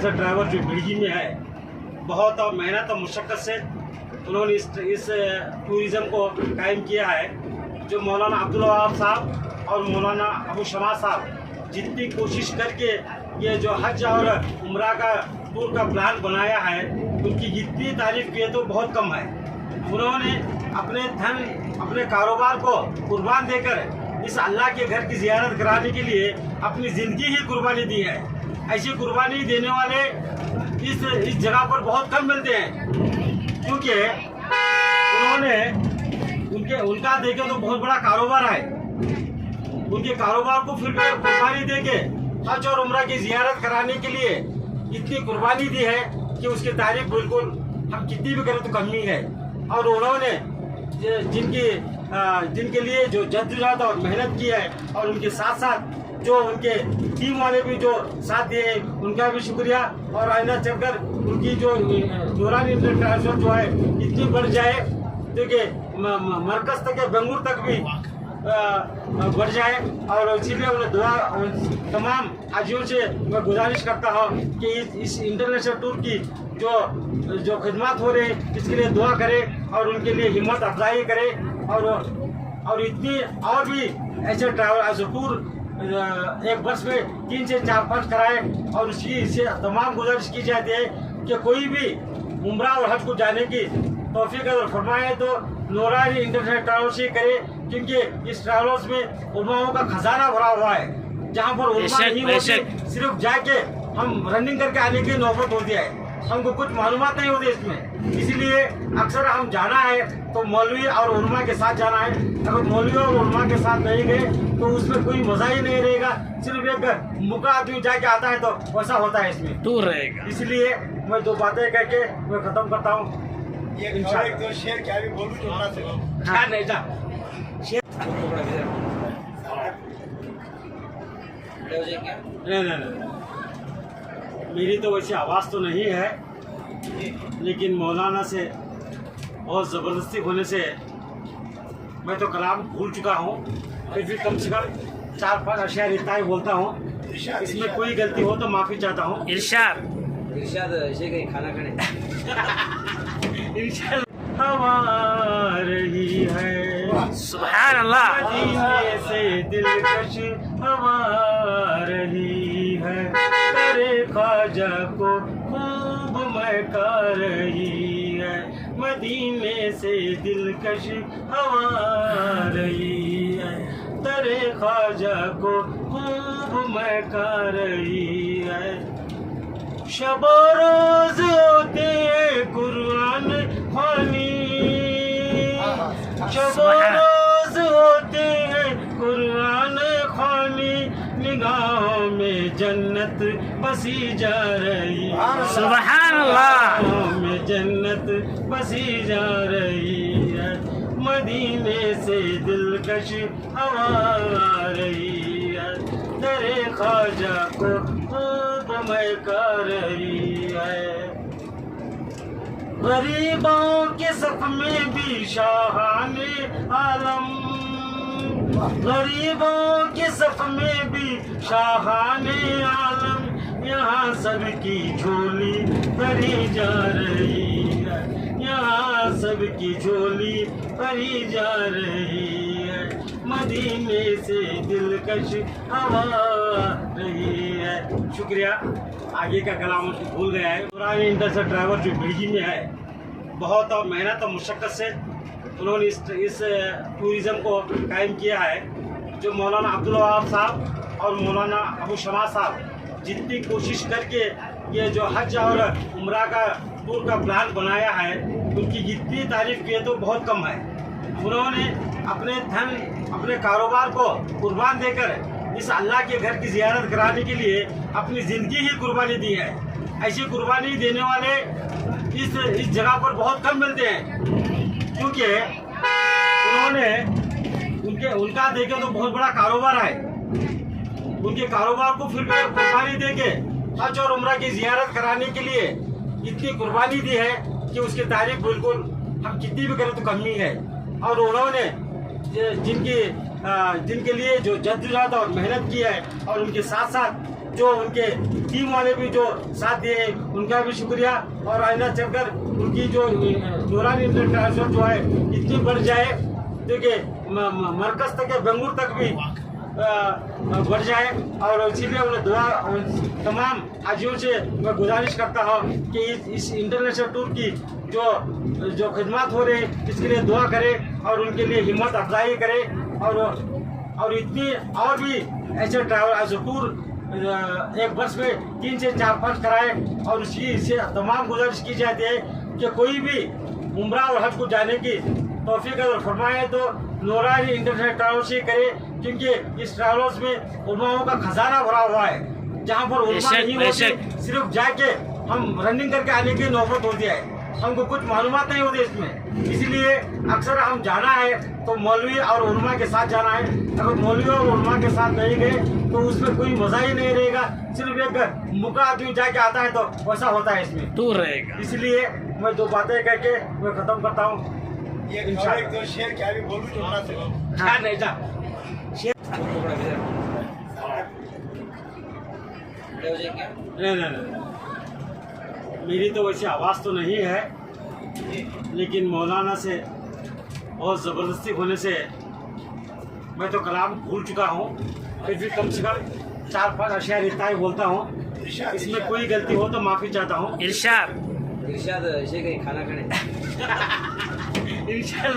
से ड्राइवर जो बिड़गी में है, बहुत मेहनत और मुशक्क़त से उन्होंने इस टूरिज़्म को कायम किया है। जो मौलाना अब्दुल वहाब साहब और मौलाना अबू शमा साहब जितनी कोशिश करके ये जो हज और उम्रा का टूर का प्लान बनाया है, उनकी जितनी तारीफ़ की है तो बहुत कम है। उन्होंने अपने धन, अपने कारोबार को कुर्बान देकर इस अल्लाह के घर की ज़ियारत कराने के लिए अपनी ज़िंदगी ही कुर्बानी दी है। ऐसी कुर्बानी देने वाले इस जगह पर बहुत कम मिलते हैं, क्योंकि उनका देखें तो बहुत बड़ा कारोबार है। उनके कारोबार को फिर भी कुर्बानी देके हज और उम्रा की ज़ियारत कराने के लिए इतनी कुर्बानी दी है कि उसकी तारीफ बिल्कुल हम कितनी भी करें तो कम ही है। और उन्होंने जिनके लिए जो जद्दोजहद और मेहनत की है, और उनके साथ साथ जो उनके टीम वाले भी जो साथ दिए, उनका भी शुक्रिया। और आइंदा चलकर उनकी जो दौरान इंटरनेशनल जो है इतनी बढ़ जाए, क्योंकि मरकज़ तक या बेंगलुरु तक भी बढ़ जाए। और इसीलिए उन्हें दुआ तमाम हाजियों से मैं गुजारिश करता हूँ कि इस इंटरनेशनल टूर की जो खिदमत हो रही है, इसके लिए दुआ करें और उनके लिए हिम्मत अफजाई करें। और इतनी और भी ऐसे ट्रैवल ऐसे टूर एक वर्ष में 3 से 4-5 कराए। और इससे तमाम गुजारिश की जाती है कि कोई भी उम्रा और हज को जाने की तौफीक अगर फरमाए तो नूरानी इंटरनेशनल ट्रैवल्स ही करे, क्योंकि इस ट्रैवल्स में उलमाओं का खजाना भरा हुआ है। जहाँ पर उलमा नहीं होते, सिर्फ जाके हम रनिंग करके आने की नौबत होती है, हमको कुछ मालूमात नहीं होती इसमें। इसलिए अक्सर हम जाना है तो मौलवी और उलमा के साथ जाना है। अगर मौलवी और उलमा के साथ नहीं गए तो उसमें कोई मजा ही नहीं रहेगा। सिर्फ एक मुका आदमी जाके आता है तो वैसा होता है, इसमें दूर रहेगा। इसलिए मैं 2 बातें करके मैं खत्म करता हूँ। दो शेर क्या भी बोलूं हाँ नहीं था नहीं, मेरी तो वैसी आवाज़ तो नहीं है, लेकिन मौलाना से बहुत ज़बरदस्ती होने से मैं तो कलाम भूल चुका हूँ। फिर भी कम से कम 4-5 अशयार इतना ही बोलता हूँ। इसमें कोई गलती हो तो माफ़ी चाहता हूँ। इरशाद ऐसे कहीं खाना खाने इरशाद हवा रही है, सुभान अल्लाह, मदीने से दिलकश हवा रही है, तेरे ख्वाजा को खूब महका रही है। मदीने से दिलकश हवा रही है, तेरे ख्वाजा को खूब महका रही है। शबो रोज होते कुरान ख्वानी, शबो रोज होते हैं कुरान ख्वानी, निगाहों में जन्नत बसी जा रही, सुभान अल्लाह, निगाहों में जन्नत बसी जा रही है। मदीने से दिलकश हवा आ रही है, तेरे ख्वाजा को खूब महका रही है। गरीबों के सफ में भी शाहाने आलम, गरीबों के सफ में भी शाहाने आलम, यहाँ सबकी झोली भरी जा रही है, यहाँ सबकी झोली भरी जा रही है। मदीने से दिलकश हवा रही है। शुक्रिया। आगे का कलाम उसको भूल गया है। पुराने इंटरनेशनल ड्राइवर जो बिड़गी में है, बहुत मेहनत और मुशक्क़त से उन्होंने इस टूरिज़्म को कायम किया है। जो मौलाना अब्दुल वहाब साहब और मौलाना अबू शमा साहब जितनी कोशिश करके ये जो हज और उम्रा का टूर का प्लान बनाया है, उनकी जितनी तारीफ़ की है तो बहुत कम है। उन्होंने अपने धन, अपने कारोबार को कुर्बान देकर इस अल्लाह के घर की ज़ियारत कराने के लिए अपनी ज़िंदगी ही कुर्बानी दी है। ऐसी कुर्बानी देने वाले इस जगह पर बहुत कम मिलते हैं, क्योंकि उनका देखें तो बहुत बड़ा कारोबार है। उनके कारोबार को फिर भी कुर्बानी देके हज और उम्रा की ज़ियारत कराने के लिए इतनी कुर्बानी दी है कि उसकी तारीफ बिल्कुल हम कितनी भी करें तो कम ही है। और उन्होंने जिनके लिए जो जद्दोजहद और मेहनत की है, और उनके साथ साथ जो उनके टीम वाले भी जो साथ दिए उनका भी शुक्रिया। और आइंदा चलकर उनकी जो नूरानी इंटरनेशनल जो है इतनी बढ़ जाए, देखिए मरकज तक या बेंगलुरु तक भी बढ़ जाए। और इसीलिए उन्हें दुआ तमाम हाजियों से मैं गुजारिश करता हूँ कि इस इंटरनेशनल टूर की जो खिदमत हो रही है इसके लिए दुआ करें और उनके लिए हिम्मत अफजाई करें। और इतनी और भी ऐसे ट्रैवल ऐसे टूर एक वर्ष में 3 से 4-5 कराए। और उसकी से तमाम गुजारिश की जाती है कि कोई भी उम्रा और हज को जाने की तौफीक अगर फरमाए तो नूरानी इंटरनेशनल ट्रैवल्स ही करे, क्योंकि इस ट्रैवल्स में उलमाओं का खजाना भरा हुआ है। जहाँ पर उलमा नहीं होते, सिर्फ जाके हम रनिंग करके आने की नौबत होती है, हमको कुछ मालूमात नहीं होती इसमें। इसलिए अक्सर हम जाना है तो मौलवी और उलमा के साथ जाना है। अगर मौलवी और उलमा के साथ नहीं गए तो उसमें कोई मजा ही नहीं रहेगा। सिर्फ एक मुका आदमी जाके आता है तो वैसा होता है इसमें, दूर रहेगा। इसलिए मैं 2 बातें करके मैं खत्म करता हूँ। एक और एक दो शेर क्या भी बोलूं जोड़ा से हाँ, नहीं था नहीं, मेरी तो वैसे आवाज़ तो नहीं है, लेकिन मौलाना से बहुत ज़बरदस्ती होने से मैं तो कलाम भूल चुका हूँ। फिर भी कम से कम 4-5 अशायर इतना ही बोलता हूँ। इसमें कोई गलती हो तो माफ़ी चाहता हूँ। इरशाद इरशाद ऐसे कहीं खाना खाने इंशाल्लाह।